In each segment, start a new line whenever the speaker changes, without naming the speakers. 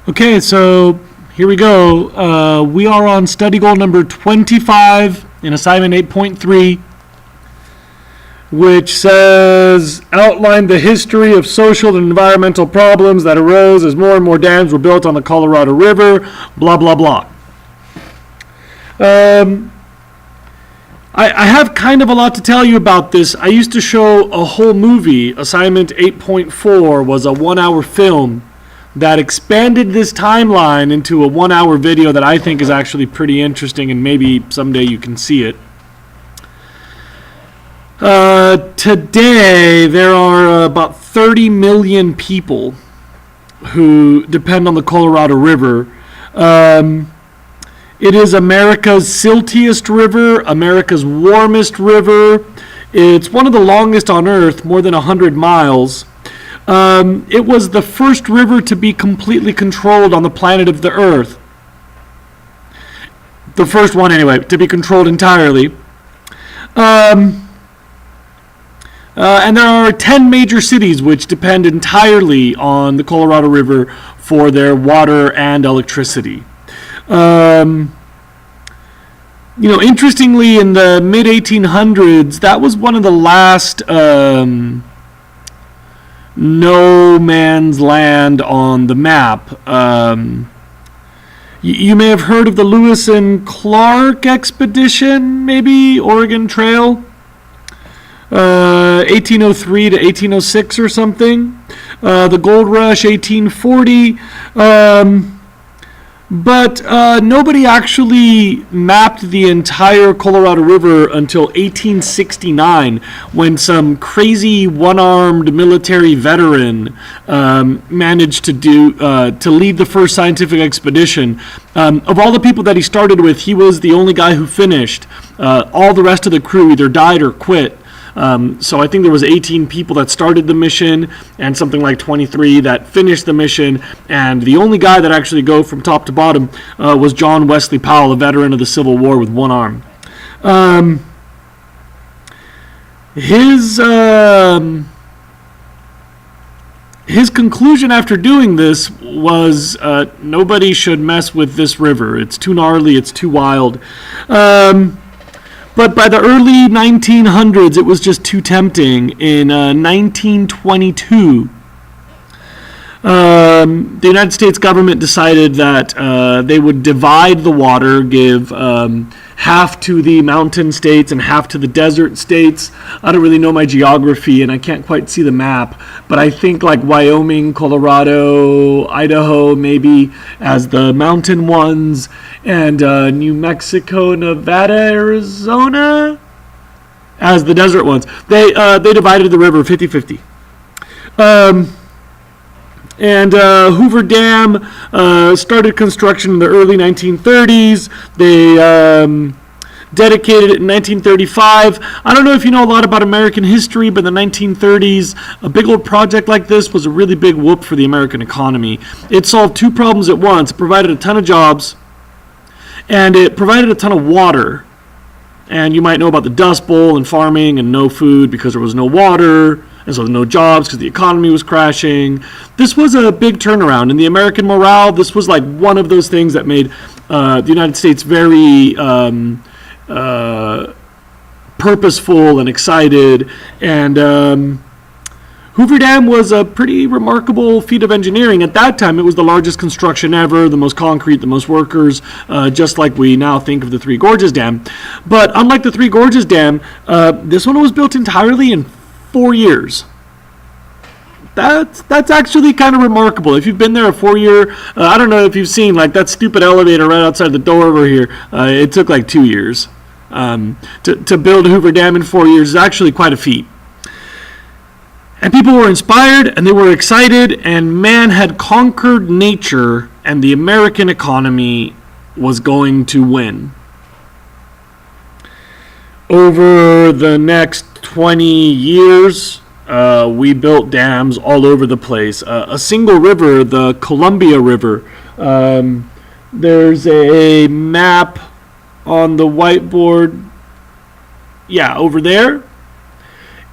Okay, so here we go. We are on study goal number 25 in assignment 8.3, which says outline the history of social and environmental problems that arose as more and more dams were built on the Colorado River, blah, blah, blah. I have kind of a lot to tell you about this. I used to show a whole movie. Assignment 8.4 was a 1-hour film that expanded this timeline into a 1-hour video that I think is actually pretty interesting, and maybe someday you can see it. Today, there are about 30 million people who depend on the Colorado River. It is America's siltiest river, America's warmest river. It's one of the longest on Earth, more than 100 miles. It was the first river to be completely controlled on the planet of the Earth. The first one, anyway, to be controlled entirely. And there are 10 major cities which depend entirely on the Colorado River for their water and electricity. Interestingly, in the mid-1800s, that was one of the last no man's land on the map. You may have heard of the Lewis and Clark expedition, maybe Oregon Trail, 1803 to 1806 or something. The Gold Rush, 1840. But nobody actually mapped the entire Colorado River until 1869, when some crazy one-armed military veteran managed to lead the first scientific expedition. Of all the people that he started with, he was the only guy who finished. All the rest of the crew either died or quit. So I think there was 18 people that started the mission and something like 23 that finished the mission, and the only guy that actually go from top to bottom was John Wesley Powell, a veteran of the Civil War with one arm. His conclusion after doing this was nobody should mess with this river. It's too gnarly, it's too wild. But by the early 1900s, it was just too tempting. In 1922, the United States government decided that they would divide the water, give half to the mountain states and half to the desert states. I don't really know my geography, and I can't quite see the map, but I think like Wyoming, Colorado, Idaho, maybe as the mountain ones, and New Mexico, Nevada, Arizona as the desert ones. They divided the river 50-50. And Hoover Dam started construction in the early 1930s. They dedicated it in 1935. I don't know if you know a lot about American history, but in the 1930s, a big old project like this was a really big whoop for the American economy. It solved two problems at once. It provided a ton of jobs, and it provided a ton of water. And you might know about the Dust Bowl and farming and no food because there was no water, and so no jobs because the economy was crashing. This was a big turnaround in the American morale. This was like one of those things that made the United States very purposeful and excited. And Hoover Dam was a pretty remarkable feat of engineering. At that time, it was the largest construction ever, the most concrete, the most workers, just like we now think of the Three Gorges Dam. But unlike the Three Gorges Dam, this one was built entirely in 4 years. That's actually kind of remarkable. If you've been there a 4-year, I don't know if you've seen like that stupid elevator right outside the door over here. It took like 2 years. To build Hoover Dam in 4 years is actually quite a feat. And people were inspired and they were excited, and man had conquered nature, and the American economy was going to win. Over the next 20 years, we built dams all over the place. A single river, the Columbia River, there's a map on the whiteboard, over there.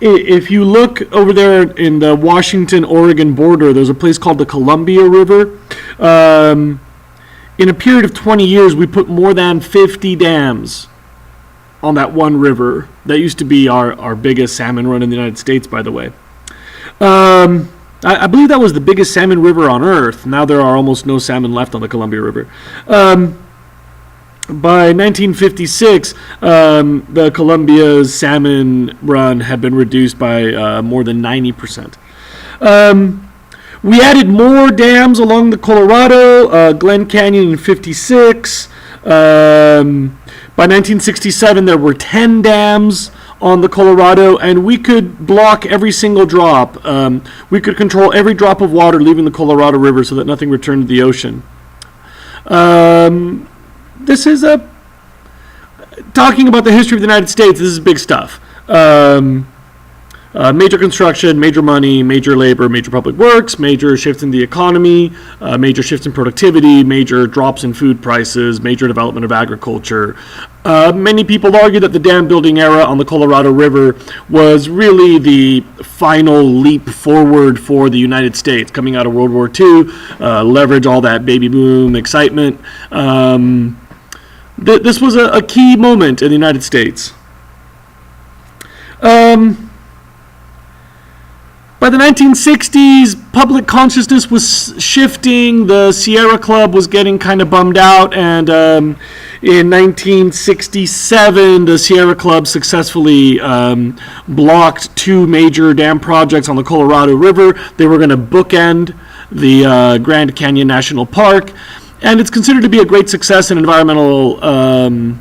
If you look over there in the Washington-Oregon border, there's a place called the Columbia River. In a period of 20 years, we put more than 50 dams on that one river. That used to be our biggest salmon run in the United States, by the way. I believe that was the biggest salmon river on Earth. Now there are almost no salmon left on the Columbia River. By 1956, the Columbia's salmon run had been reduced by more than 90%. We added more dams along the Colorado, Glen Canyon in 56. By 1967, there were 10 dams on the Colorado, and we could block every single drop. We could control every drop of water leaving the Colorado River so that nothing returned to the ocean. This is talking about the history of the United States. This is big stuff. Major construction, major money, major labor, major public works, major shifts in the economy, major shifts in productivity, major drops in food prices, major development of agriculture. Many people argue that the dam building era on the Colorado River was really the final leap forward for the United States coming out of World War II, leverage all that baby boom excitement. This was a key moment in the United States. By the 1960s, public consciousness was shifting. The Sierra Club was getting kind of bummed out, and in 1967, the Sierra Club successfully blocked 2 major dam projects on the Colorado River. They were going to bookend the Grand Canyon National Park, and it's considered to be a great success in environmental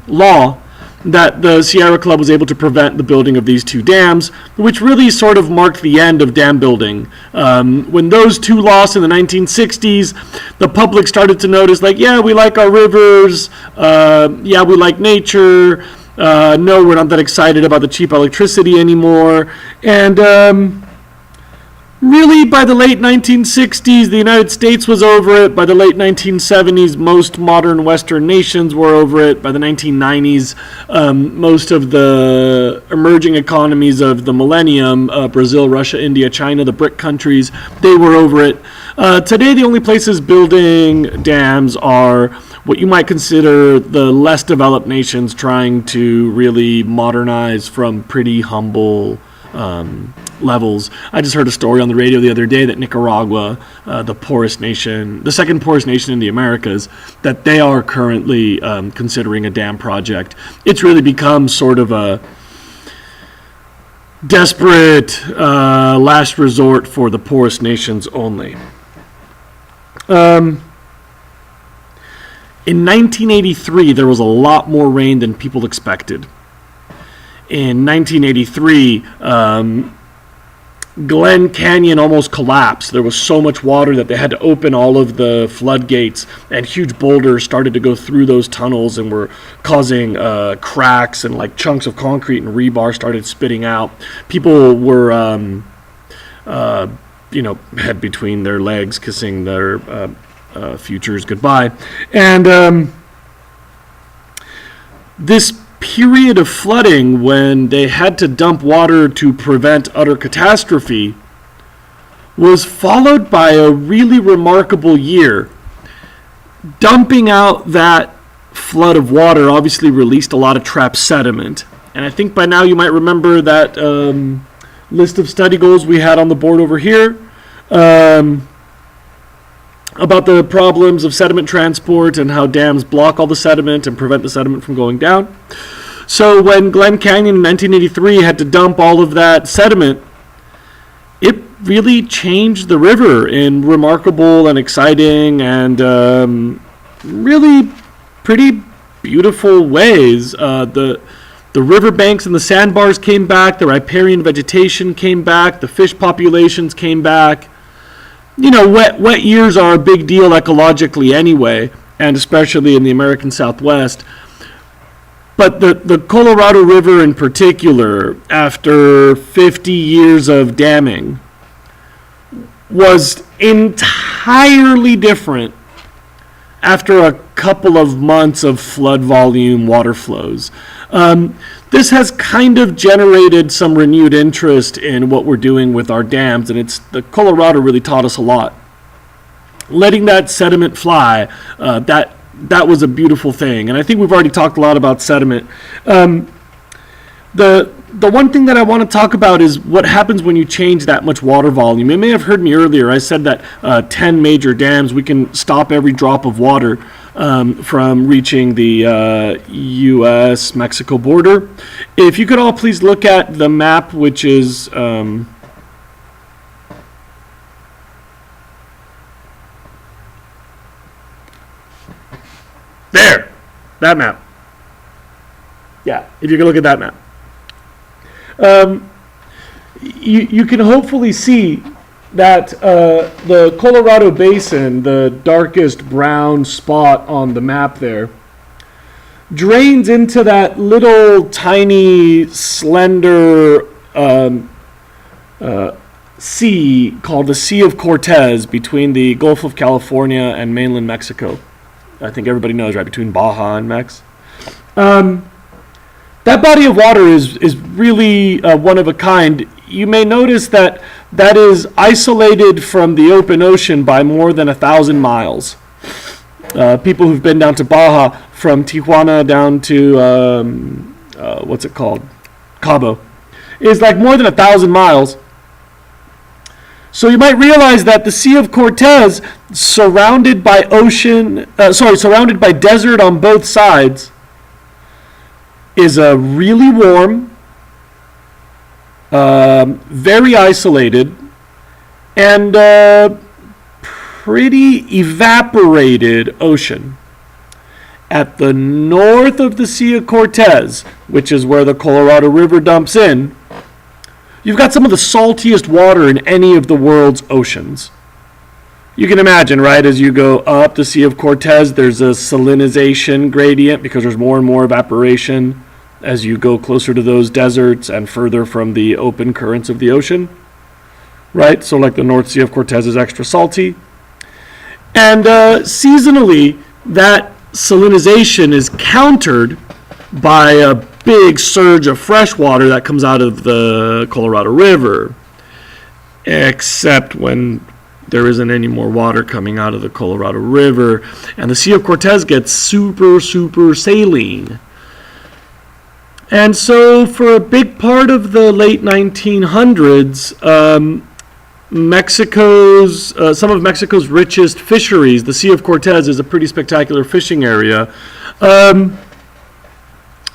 law that the Sierra Club was able to prevent the building of these 2 dams, which really sort of marked the end of dam building. When those 2 lost in the 1960s, the public started to notice, like, yeah, we like our rivers, yeah, we like nature, no, we're not that excited about the cheap electricity anymore, and really, by the late 1960s, the United States was over it. By the late 1970s, most modern Western nations were over it. By the 1990s, most of the emerging economies of the millennium, Brazil, Russia, India, China, the BRIC countries, they were over it. Today, the only places building dams are what you might consider the less developed nations trying to really modernize from pretty humble levels. I just heard a story on the radio the other day that Nicaragua, the poorest nation, the second poorest nation in the Americas, that they are currently considering a dam project. It's really become sort of a desperate last resort for the poorest nations only. In 1983, there was a lot more rain than people expected. In 1983, Glen Canyon almost collapsed. There was so much water that they had to open all of the floodgates, and huge boulders started to go through those tunnels and were causing cracks, and like chunks of concrete and rebar started spitting out. People were, head between their legs, kissing their futures goodbye. And this period of flooding, when they had to dump water to prevent utter catastrophe, was followed by a really remarkable year. Dumping out that flood of water obviously released a lot of trapped sediment. And I think by now you might remember that list of study goals we had on the board over here about the problems of sediment transport and how dams block all the sediment and prevent the sediment from going down. So when Glen Canyon in 1983 had to dump all of that sediment, it really changed the river in remarkable and exciting and really pretty beautiful ways. The riverbanks and the sandbars came back, the riparian vegetation came back, the fish populations came back. You know, wet years are a big deal ecologically anyway, and especially in the American Southwest. But the Colorado River in particular, after 50 years of damming, was entirely different after a couple of months of flood volume water flows. This has kind of generated some renewed interest in what we're doing with our dams, and the Colorado really taught us a lot. letting that sediment fly, that was a beautiful thing. And I think we've already talked a lot about sediment. The one thing that I want to talk about is what happens when you change that much water volume. You may have heard me earlier. I said that 10 major dams, we can stop every drop of water from reaching the U.S.-Mexico border. If you could all please look at the map, which is there, that map. Yeah, if you can look at that map. You can hopefully see that the Colorado Basin, the darkest brown spot on the map there, drains into that little tiny slender sea called the Sea of Cortez between the Gulf of California and mainland Mexico. I think everybody knows, right, between Baja and Mex. That body of water is really one of a kind. You may notice that is isolated from the open ocean by more than 1,000 miles. People who've been down to Baja, from Tijuana down to, what's it called? Cabo, is like more than 1,000 miles. So you might realize that the Sea of Cortez, surrounded by desert on both sides, is a really warm, very isolated, and pretty evaporated ocean. At the north of the Sea of Cortez, which is where the Colorado River dumps in, you've got some of the saltiest water in any of the world's oceans. You can imagine, right, as you go up the Sea of Cortez, there's a salinization gradient because there's more and more evaporation as you go closer to those deserts and further from the open currents of the ocean, right? So like the North Sea of Cortez is extra salty. And seasonally, that salinization is countered by a big surge of fresh water that comes out of the Colorado River, except when there isn't any more water coming out of the Colorado River, and the Sea of Cortez gets super, super saline. And so for a big part of the late 1900s, some of Mexico's richest fisheries, the Sea of Cortez is a pretty spectacular fishing area.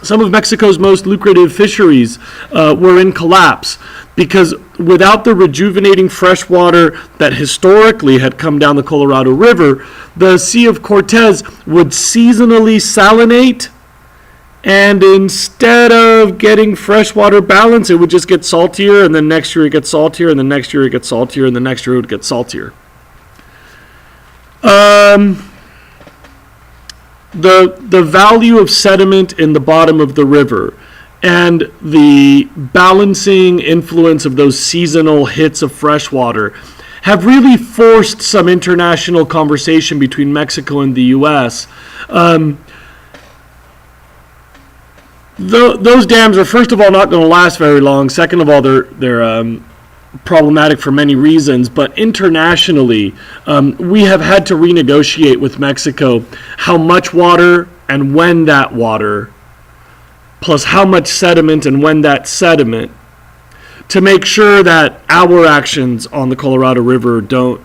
Some of Mexico's most lucrative fisheries were in collapse because without the rejuvenating fresh water that historically had come down the Colorado River, the Sea of Cortez would seasonally salinate, and instead of getting freshwater balance, it would just get saltier, and then next year it gets saltier, and then next year it gets saltier, and the next year it would get saltier. The value of sediment in the bottom of the river and the balancing influence of those seasonal hits of fresh water have really forced some international conversation between Mexico and the U.S. Those dams are, first of all, not going to last very long. Second of all, they're problematic for many reasons, but internationally, we have had to renegotiate with Mexico how much water and when that water, plus how much sediment and when that sediment, to make sure that our actions on the Colorado River don't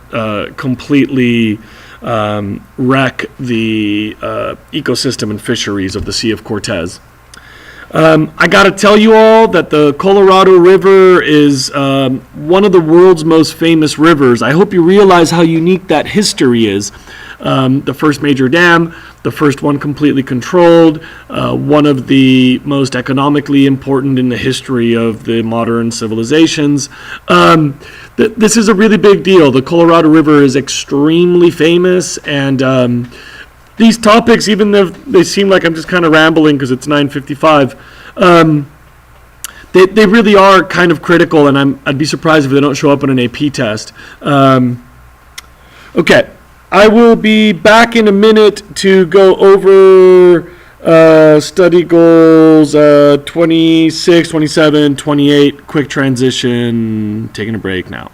completely wreck the ecosystem and fisheries of the Sea of Cortez. I got to tell you all that the Colorado River is one of the world's most famous rivers. I hope you realize how unique that history is. The first major dam, the first one completely controlled, one of the most economically important in the history of the modern civilizations. This is a really big deal. The Colorado River is extremely famous, and these topics, even though they seem like I'm just kind of rambling because it's 9:55, they really are kind of critical, and I'd be surprised if they don't show up on an AP test. Okay, I will be back in a minute to go over study goals 26, 27, 28, quick transition, taking a break now.